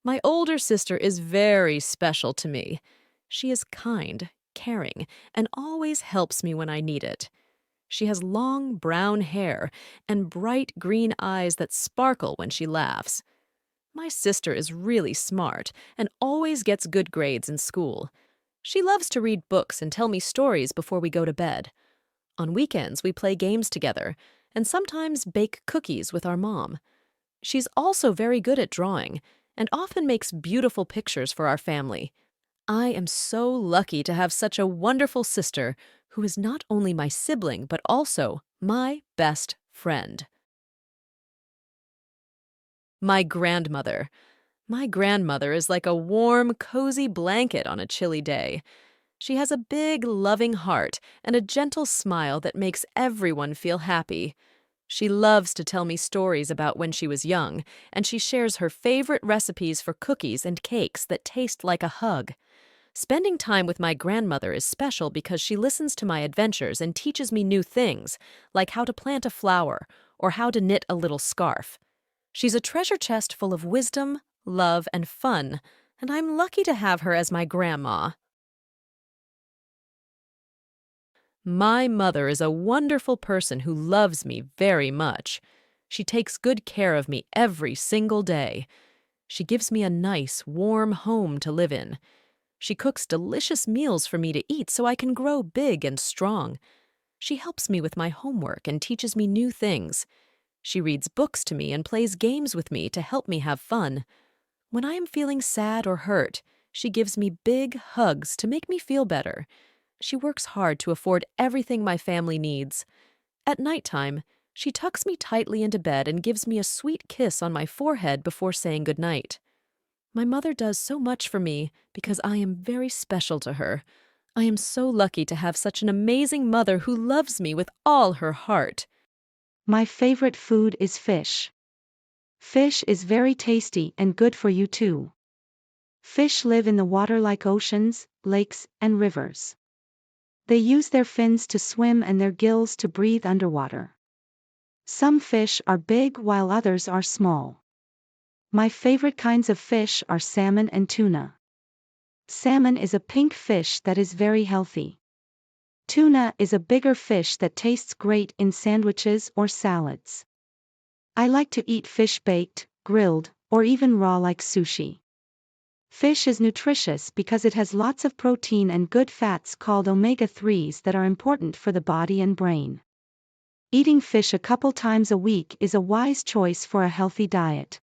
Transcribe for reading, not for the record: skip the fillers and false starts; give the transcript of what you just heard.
My older sister is very special to me. She is kind, caring, and always helps me when I need it. She has long brown hair and bright green eyes that sparkle when she laughs. My sister is really smart and always gets good grades in school. She loves to read books and tell me stories before we go to bed. On weekends, we play games together and sometimes bake cookies with our mom. She's also very good at drawing and often makes beautiful pictures for our family. I am so lucky to have such a wonderful sister who is not only my sibling but also my best friend. My grandmother. My grandmother is like a warm, cozy blanket on a chilly day. She has a big, loving heart and a gentle smile that makes everyone feel happy. She loves to tell me stories about when she was young, and she shares her favorite recipes for cookies and cakes that taste like a hug. Spending time with my grandmother is special because she listens to my adventures and teaches me new things, like how to plant a flower or how to knit a little scarf. She's a treasure chest full of wisdom, love, and fun, and I'm lucky to have her as my grandma. My mother is a wonderful person who loves me very much. She takes good care of me every single day. She gives me a nice, warm home to live in. She cooks delicious meals for me to eat so I can grow big and strong. She helps me with my homework and teaches me new things. She reads books to me and plays games with me to help me have fun. When I am feeling sad or hurt, she gives me big hugs to make me feel better. She works hard to afford everything my family needs. At nighttime, she tucks me tightly into bed and gives me a sweet kiss on my forehead before saying goodnight. My mother does so much for me because I am very special to her. I am so lucky to have such an amazing mother who loves me with all her heart. My favorite food is fish. Fish is very tasty and good for you too. Fish live in the water like oceans, lakes, and rivers. They use their fins to swim and their gills to breathe underwater. Some fish are big while others are small. My favorite kinds of fish are salmon and tuna. Salmon is a pink fish that is very healthy. Tuna is a bigger fish that tastes great in sandwiches or salads. I like to eat fish baked, grilled, or even raw like sushi. Fish is nutritious because it has lots of protein and good fats called omega-3s that are important for the body and brain. Eating fish a couple times a week is a wise choice for a healthy diet.